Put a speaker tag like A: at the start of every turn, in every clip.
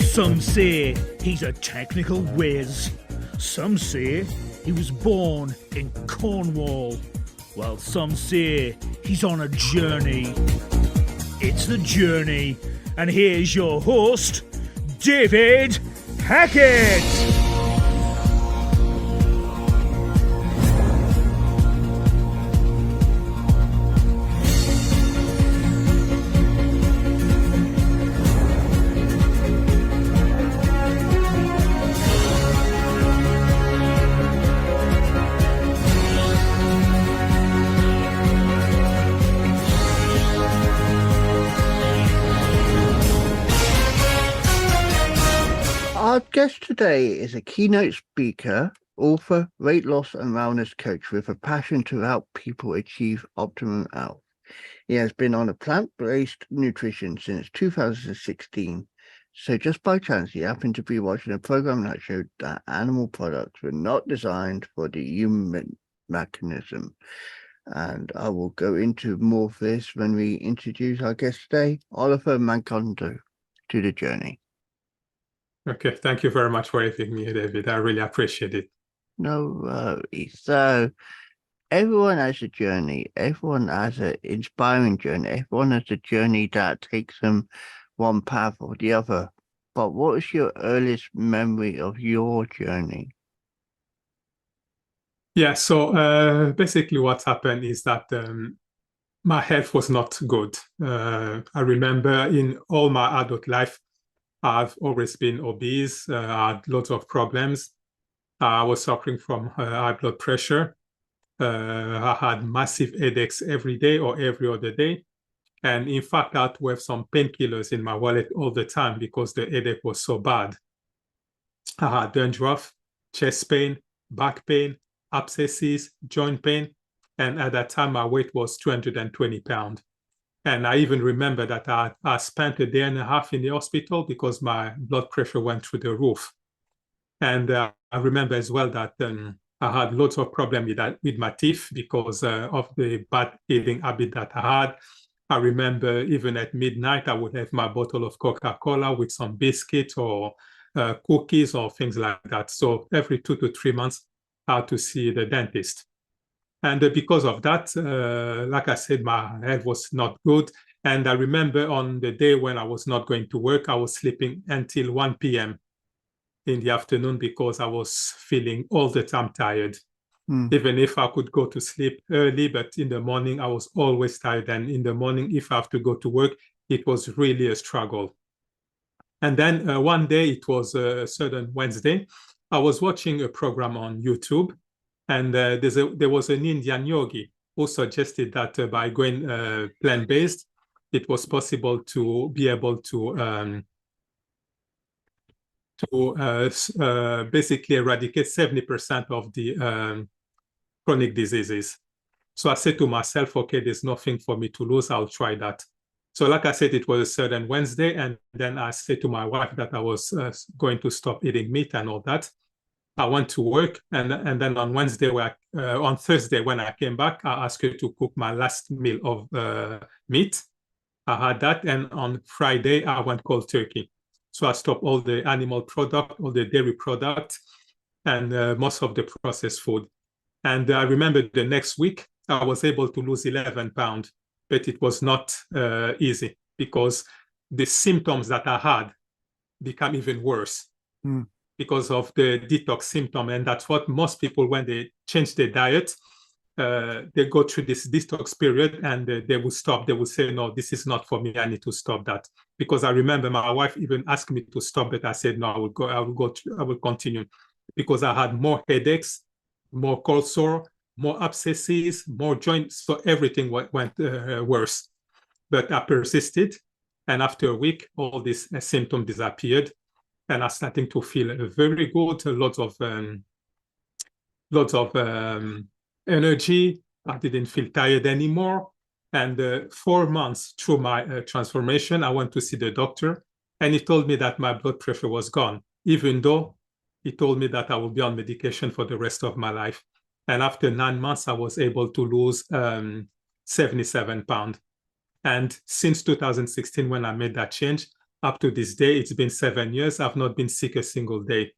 A: Some say he's a technical whiz. Some say he was born in Cornwall, while some say he's on a journey. It's The Journey, and here's your host, David Hackett.
B: Our guest today is a keynote speaker, author, weight loss and wellness coach with a passion to help people achieve optimum health. He has been on a plant-based nutrition since 2016. So just by chance, he happened to be watching a program that showed that animal products were not designed for the human mechanism. And I will go into more of this when we introduce our guest today, Olivier Mankondo, to The Journey.
C: Okay, thank you very much for having me, David. I really appreciate it.
B: No worries. So everyone has a journey. Everyone has an inspiring journey. Everyone has a journey that takes them one path or the other. But what is your earliest memory of your journey?
C: Yeah, so basically what happened is that my health was not good. I remember in all my adult life, I've always been obese. I had lots of problems. I was suffering from high blood pressure. I had massive headaches every day or every other day. And in fact, I had to have some painkillers in my wallet all the time because the headache was so bad. I had dandruff, chest pain, back pain, abscesses, joint pain. And at that time, my weight was 220 pounds. And I even remember that I spent a day and a half in the hospital because my blood pressure went through the roof. And I remember as well that I had lots of problems with my teeth because of the bad eating habit that I had. I remember even at midnight, I would have my bottle of Coca-Cola with some biscuit or cookies or things like that. So every 2 to 3 months, I had to see the dentist. And because of that, like I said, my health was not good. And I remember on the day when I was not going to work, I was sleeping until 1 p.m. in the afternoon because I was feeling all the time tired. Even if I could go to sleep early, but in the morning, I was always tired. And in the morning, if I have to go to work, it was really a struggle. And then one day, it was a certain Wednesday, I was watching a program on YouTube. And there was an Indian yogi who suggested that by going plant-based, it was possible to be able to basically eradicate 70% of the chronic diseases. So I said to myself, okay, there's nothing for me to lose. I'll try that. So like I said, it was a certain Wednesday. And then I said to my wife that I was going to stop eating meat and all that. I went to work, and then on on Thursday when I came back, I asked her to cook my last meal of meat. I had that, and on Friday I went cold turkey. So I stopped all the animal product, all the dairy product, and most of the processed food. And I remember the next week I was able to lose 11 pounds, but it was not easy because the symptoms that I had became even worse. Because of the detox symptom. And that's what most people, when they change their diet, they go through this detox period and they will stop. They will say, no, this is not for me. I need to stop that. Because I remember my wife even asked me to stop, but I said, no, I will continue. Because I had more headaches, more cold sore, more abscesses, more joints. So everything went worse. But I persisted. And after a week, all these symptoms disappeared. And I'm starting to feel very good, lots of energy. I didn't feel tired anymore. And 4 months through my transformation, I went to see the doctor, and he told me that my blood pressure was gone, even though he told me that I would be on medication for the rest of my life. And after 9 months, I was able to lose 77 pounds. And since 2016, when I made that change, up to this day, it's been 7 years, I've not been sick a single day.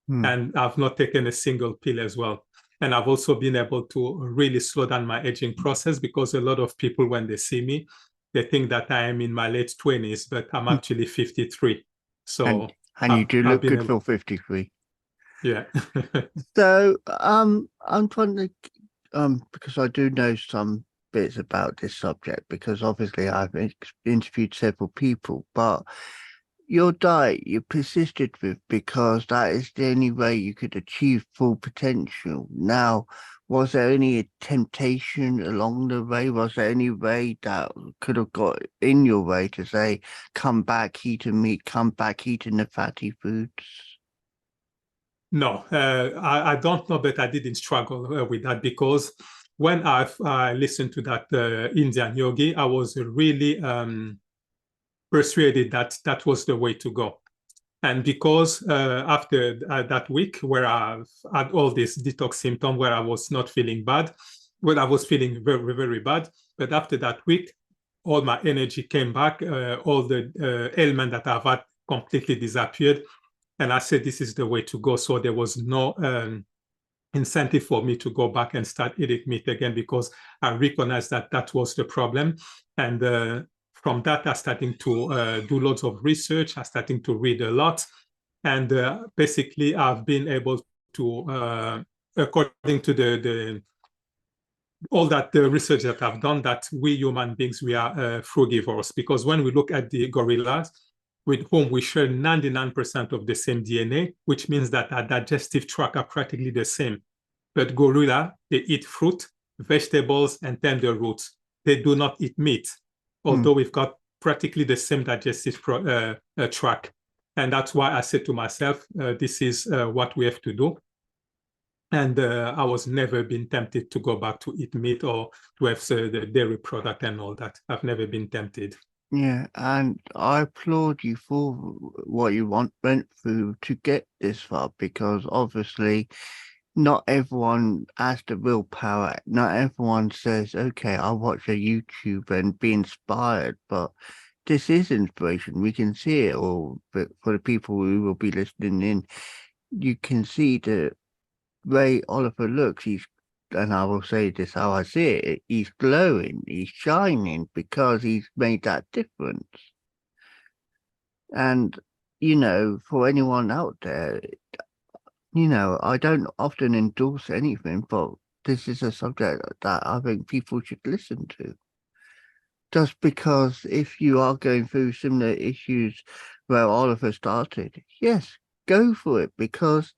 C: And I've not taken a single pill as well. And I've also been able to really slow down my aging process, because a lot of people, when they see me, they think that I am in my late 20s, but I'm actually 53. So
B: and you do look good
C: able...
B: for 53.
C: Yeah.
B: So I'm trying to because I do know some bits about this subject, because obviously I've interviewed several people, but your diet you persisted with because that is the only way you could achieve full potential. Now, was there any temptation along the way? Was there any way that could have got in your way to say, come back eating meat, come back eating the fatty foods?
C: No, I don't know, but I didn't struggle with that, because when I listened to that Indian yogi, I was really persuaded that that was the way to go. And because after that week where I've had all these detox symptoms, where I was not feeling bad, well, I was feeling very, very bad. But after that week, all my energy came back, all the ailment that I've had completely disappeared. And I said, this is the way to go. So there was no incentive for me to go back and start eating meat again, because I recognized that that was the problem. And from that, I started to do lots of research. I started to read a lot. And basically, I've been able to, according to all that the research that I've done, that we human beings, we are frugivores. Because when we look at the gorillas, with whom we share 99% of the same DNA, which means that our digestive tract are practically the same. But gorilla, they eat fruit, vegetables, and tender roots. They do not eat meat, although we've got practically the same digestive tract. And that's why I said to myself, this is what we have to do. And I was never been tempted to go back to eat meat or to have the dairy product and all that. I've never been tempted.
B: Yeah, and I applaud you for what you went through to get this far, because obviously not everyone has the willpower. Not everyone says, okay, I'll watch a YouTube and be inspired, but this is inspiration. We can see it all. But for the people who will be listening in, you can see the way Oliver looks. And I will say this how I see it, he's glowing, he's shining, because he's made that difference. And, for anyone out there, I don't often endorse anything, but this is a subject that I think people should listen to. Just because if you are going through similar issues where Oliver started, yes, go for it, because,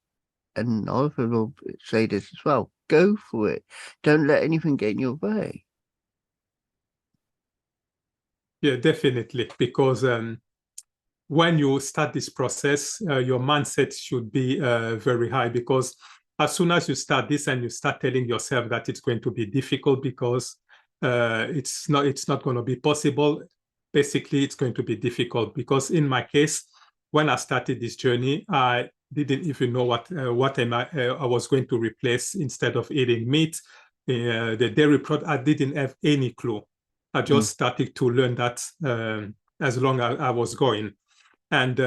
B: and Oliver will say this as well, go for it. Don't let anything get in your way.
C: Yeah, definitely. Because when you start this process, your mindset should be very high, because as soon as you start this and you start telling yourself that it's going to be difficult because it's not going to be possible, basically it's going to be difficult. Because in my case, when I started this journey, I didn't even know what I was going to replace instead of eating meat. The dairy product, I didn't have any clue. I just started to learn that as long as I was going. And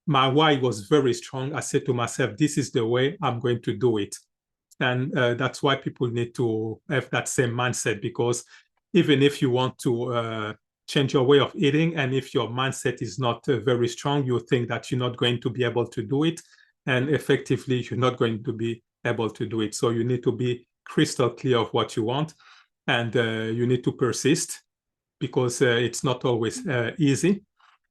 C: my why was very strong. I said to myself, this is the way I'm going to do it. And that's why people need to have that same mindset, because even if you want to change your way of eating, and if your mindset is not very strong, you think that you're not going to be able to do it. And effectively, you're not going to be able to do it. So you need to be crystal clear of what you want. And you need to persist, because it's not always easy.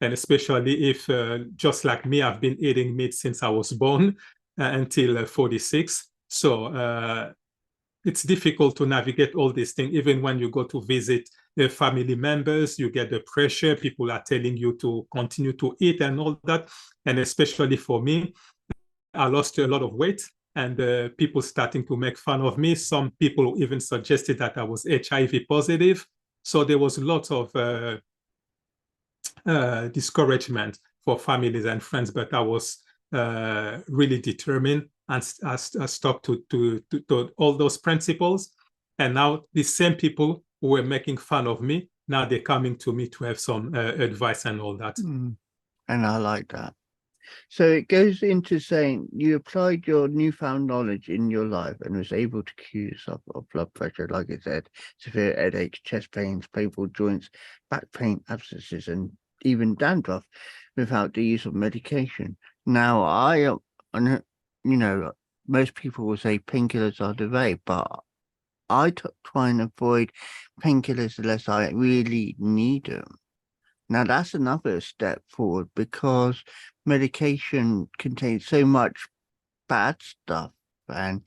C: And especially if, just like me, I've been eating meat since I was born until 46. So it's difficult to navigate all these things. Even when you go to visit family members, you get the pressure. People are telling you to continue to eat and all that. And especially for me, I lost a lot of weight, and people starting to make fun of me. Some people even suggested that I was HIV positive. So there was lots of discouragement for families and friends, but I was really determined, and I stuck to all those principles. And now the same people who were making fun of me, now they're coming to me to have some advice and all that.
B: And I like that. So it goes into saying you applied your newfound knowledge in your life and was able to cure yourself of blood pressure, like it said, severe headaches, chest pains, painful joints, back pain, abscesses, and even dandruff without the use of medication. Now, most people will say painkillers are the way, but I try and avoid painkillers unless I really need them. Now, that's another step forward because medication contains so much bad stuff and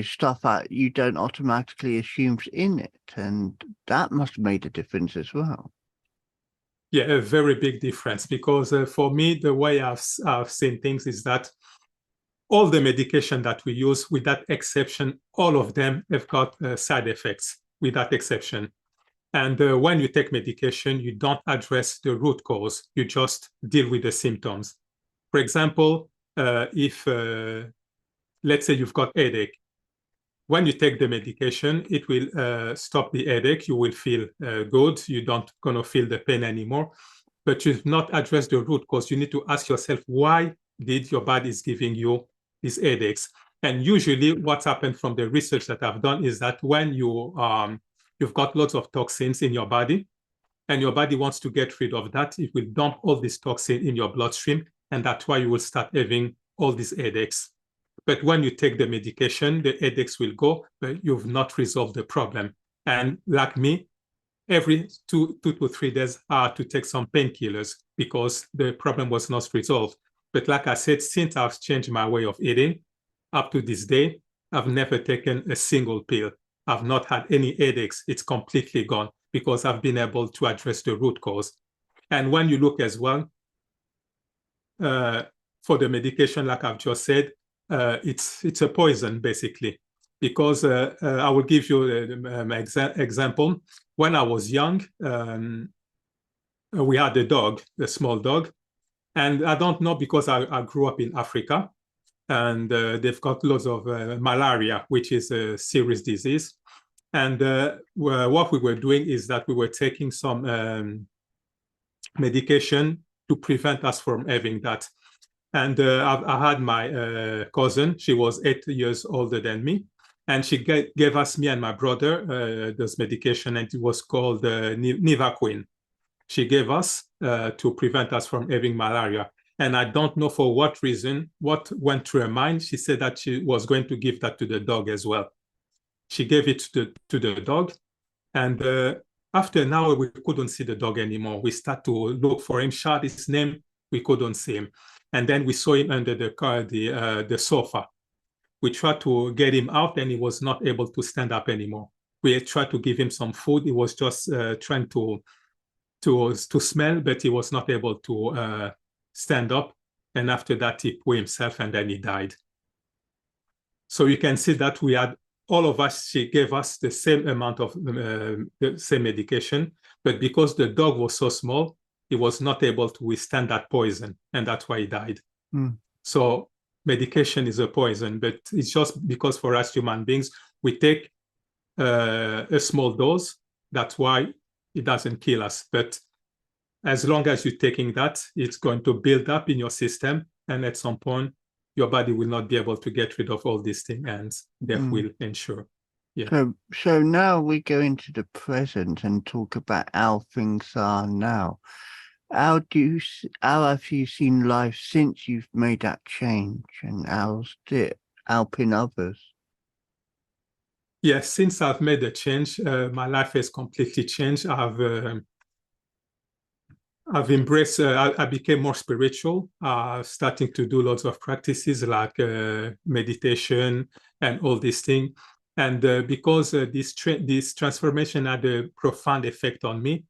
B: stuff that you don't automatically assume's in it, and that must have made a difference as well.
C: Yeah, a very big difference, because for me, the way I've seen things is that all the medication that we use, with that exception, all of them have got side effects, with that exception. And when you take medication, you don't address the root cause, you just deal with the symptoms. For example, if let's say you've got headache, when you take the medication, it will stop the headache. You will feel good. You don't gonna feel the pain anymore. But you've not addressed the root cause. You need to ask yourself, why did your body is giving you these headaches? And usually, what's happened from the research that I've done is that when you've got lots of toxins in your body, and your body wants to get rid of that, it will dump all this toxin in your bloodstream, and that's why you will start having all these headaches. But when you take the medication, the headaches will go, but you've not resolved the problem. And like me, every two to 3 days, I had to take some painkillers because the problem was not resolved. But like I said, since I've changed my way of eating, up to this day, I've never taken a single pill. I've not had any headaches. It's completely gone because I've been able to address the root cause. And when you look as well, for the medication, like I've just said, it's a poison, basically, because I will give you an example. When I was young, we had a dog, a small dog, and I don't know, because I grew up in Africa, and they've got lots of malaria, which is a serious disease. And what we were doing is that we were taking some medication to prevent us from having that. And I had my cousin. She was 8 years older than me. And she gave us, me and my brother, this medication, and it was called Nivaquine. She gave us to prevent us from having malaria. And I don't know for what reason, what went through her mind. She said that she was going to give that to the dog as well. She gave it to the dog. And after an hour, we couldn't see the dog anymore. We started to look for him, shout his name. We couldn't see him. And then we saw him under the sofa. We tried to get him out, and he was not able to stand up anymore. We tried to give him some food. He was just trying to smell, but he was not able to stand up. And after that, he pooed himself, and then he died. So you can see that we had, all of us, she gave us the same amount of the same medication, but because the dog was so small, he was not able to withstand that poison, and that's why he died. So medication is a poison, but it's just because for us human beings, we take a small dose. That's why it doesn't kill us. But as long as you're taking that, it's going to build up in your system, and at some point, your body will not be able to get rid of all these things, and death will ensure. Yeah.
B: So now we go into the present and talk about how things are now. How have you seen life since you've made that change, and how's it helping others?
C: Yes, since I've made a change, my life has completely changed. I've embraced, I became more spiritual, starting to do lots of practices like meditation and all these things. And because this transformation had a profound effect on me,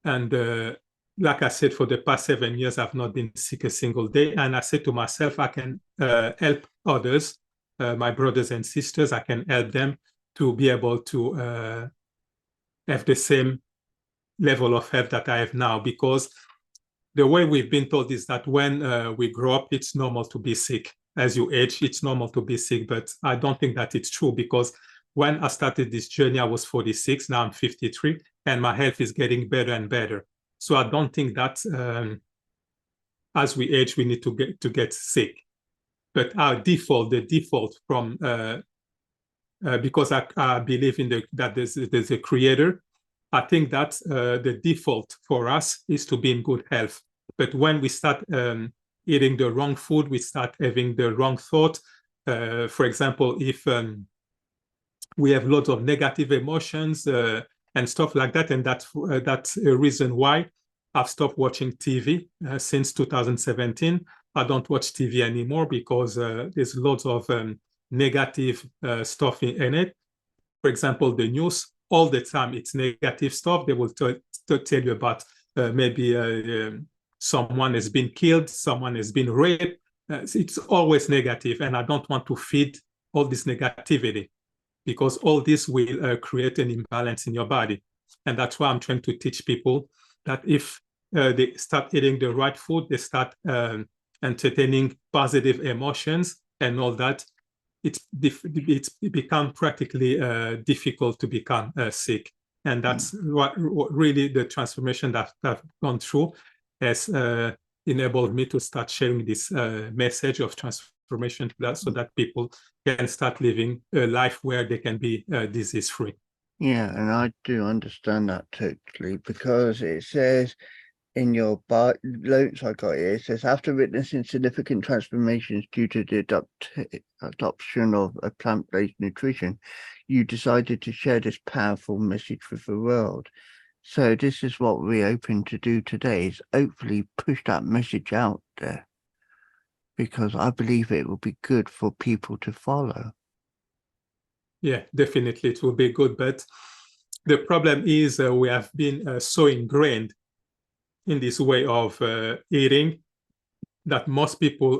C: and like I said, for the past 7 years, I've not been sick a single day. And I said to myself, I can help others, my brothers and sisters. I can help them to be able to have the same level of health that I have now. Because the way we've been told is that when we grow up, it's normal to be sick. As you age, it's normal to be sick. But I don't think that it's true, because when I started this journey, I was 46. Now I'm 53, and my health is getting better and better. So I don't think that as we age, we need to get sick. But the default from because I believe in that there's a creator. I think that the default for us is to be in good health. But when we start eating the wrong food, we start having the wrong thought. For example, if we have lots of negative emotions and stuff like that, and that's a reason why I've stopped watching TV since 2017. I don't watch TV anymore because there's lots of negative stuff in it. For example, the news, all the time it's negative stuff. They will tell you about maybe someone has been killed, someone has been raped. It's always negative, and I don't want to feed all this negativity, because all this will create an imbalance in your body. And that's why I'm trying to teach people that if they start eating the right food, they start entertaining positive emotions and all that, it's become practically difficult to become sick. And that's what really the transformation that I've gone through has enabled me to start sharing this message of transformation so that people can start living a life where they can be disease-free.
B: Yeah, and I do understand that totally, because it says in your notes I got here, it says, after witnessing significant transformations due to the adoption of a plant-based nutrition, you decided to share this powerful message with the world. So this is what we're hoping to do today, is hopefully push that message out there, because I believe it will be good for people to follow.
C: Yeah, definitely it will be good. But the problem is we have been so ingrained in this way of eating that most people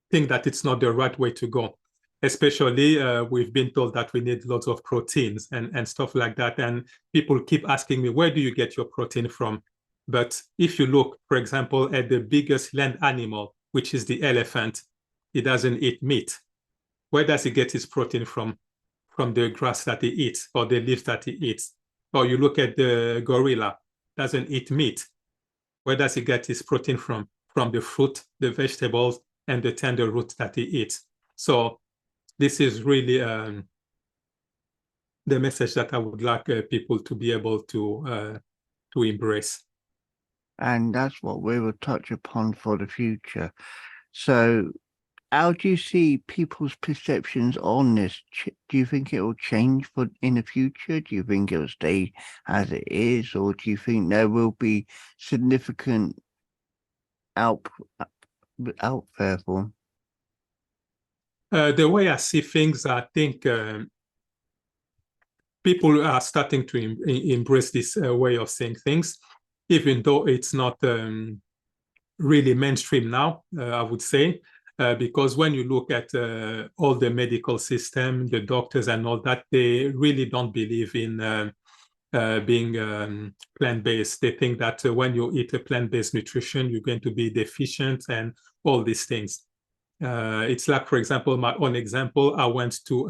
C: think that it's not the right way to go. Especially we've been told that we need lots of proteins and stuff like that. And people keep asking me, where do you get your protein from? But if you look, for example, at the biggest land animal, which is the elephant, it doesn't eat meat. Where does he get his protein from? From the grass that he eats or the leaves that he eats. Or you look at the gorilla, doesn't eat meat. Where does he get his protein from? From the fruit, the vegetables, and the tender roots that he eats. So this is really the message that I would like people to be able to embrace.
B: And that's what we will touch upon for the future. So how do you see people's perceptions on this? Do you think it will change in the future? Do you think it will stay as it is? Or do you think there will be significant out there for them?
C: The way I see things, I think people are starting to embrace this way of saying things, even though it's not really mainstream now, I would say. Because when you look at all the medical system, the doctors and all that, they really don't believe in being plant-based. They think that when you eat a plant-based nutrition, you're going to be deficient and all these things. It's like, for example, my own example, I went to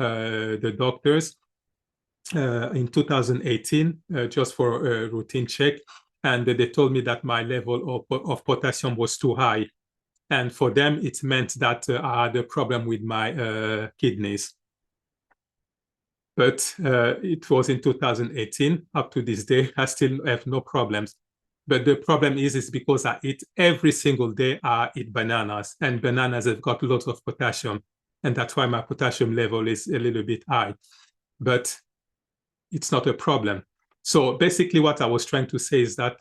C: the doctors in 2018 just for a routine check, and they told me that my level of potassium was too high. And for them, it meant that I had a problem with my kidneys. But it was in 2018. Up to this day, I still have no problems. But the problem is because I eat every single day, I eat bananas. And bananas have got lots of potassium. And that's why my potassium level is a little bit high. But it's not a problem. So basically what I was trying to say is that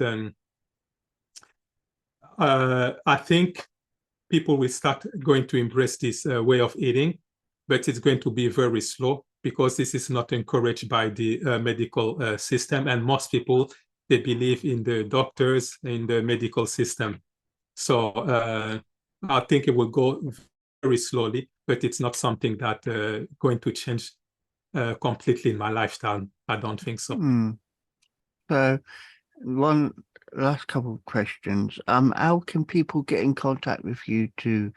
C: I think people will start going to embrace this way of eating, but it's going to be very slow because this is not encouraged by the medical system. And most people, they believe in the doctors, in the medical system. So I think it will go very slowly, but it's not something that going to change completely in my lifetime. I don't think so.
B: So one last couple of questions. How can people get in contact with you to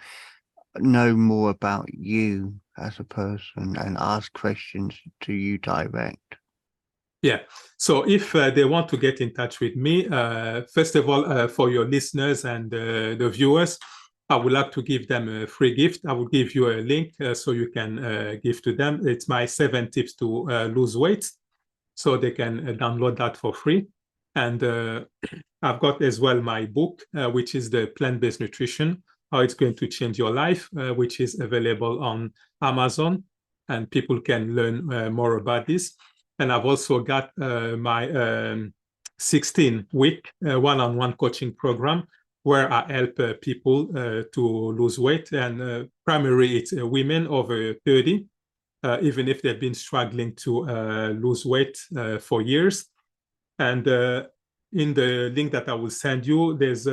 B: know more about you as a person and ask questions to you direct?
C: Yeah. So if they want to get in touch with me, first of all, for your listeners and the viewers, I would like to give them a free gift. I will give you a link so you can give to them. It's my 7 tips to lose weight. So they can download that for free. And I've got as well my book, which is the Plant-Based Nutrition, How It's Going to Change Your Life, which is available on Amazon, and people can learn more about this. And I've also got my 16-week one-on-one coaching program where I help people to lose weight. And primarily it's women over 30, even if they've been struggling to lose weight for years. And in the link that I will send you, there's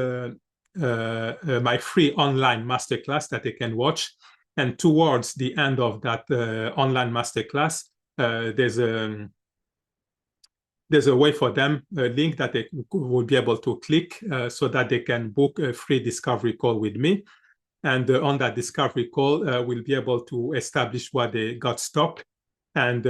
C: my free online masterclass that they can watch. And towards the end of that online masterclass, there's a way for them, a link that they will be able to click so that they can book a free discovery call with me. And on that discovery call, we'll be able to establish what they got stuck. And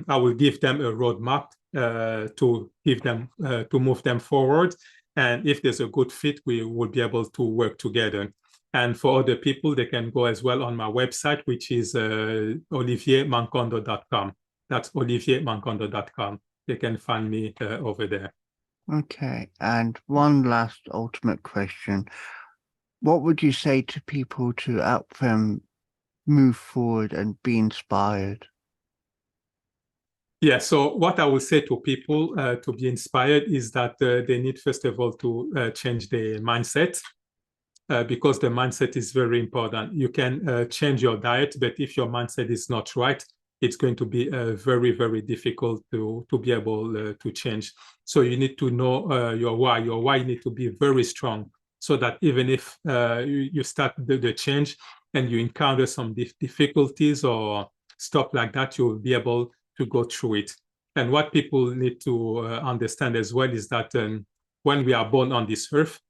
C: I will give them a roadmap to give them to move them forward. And if there's a good fit, we will be able to work together. And for other people, they can go as well on my website, which is oliviermankondo.com. That's oliviermankondo.com. They can find me over there.
B: Okay. And one last ultimate question. What would you say to people to help them move forward and be inspired?
C: Yeah, so what I will say to people to be inspired is that they need, first of all, to change their mindset because the mindset is very important. You can change your diet, but if your mindset is not right, it's going to be very, very difficult to be able to change. So you need to know your why. Your why need to be very strong so that even if you start the change and you encounter some difficulties or stuff like that, you will be able to go through it. And what people need to understand as well is that when we are born on this earth,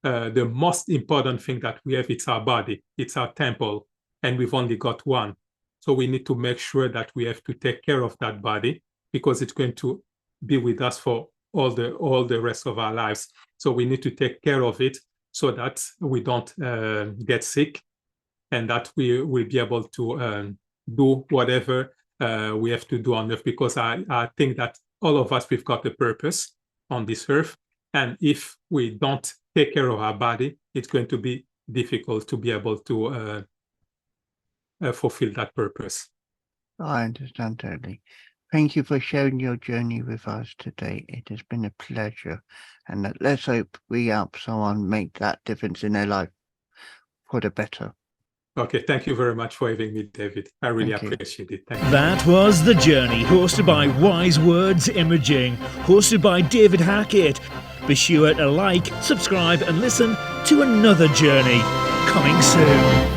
C: the most important thing that we have, it's our body, it's our temple, and we've only got one. So we need to make sure that we have to take care of that body because it's going to be with us for all the rest of our lives. So we need to take care of it so that we don't get sick and that we will be able to do whatever we have to do on earth, because I think that all of us, we've got a purpose on this earth. And if we don't take care of our body, it's going to be difficult to be able to fulfill that purpose.
B: I understand totally. Thank you for sharing your journey with us today. It has been a pleasure. And let's hope we help someone make that difference in their life for the better.
C: Okay, thank you very much for having me, David. I really appreciate it. Thank you.
A: That was The Journey, hosted by Wise Words Imaging, hosted by David Hackett. Be sure to like, subscribe and listen to another journey coming soon.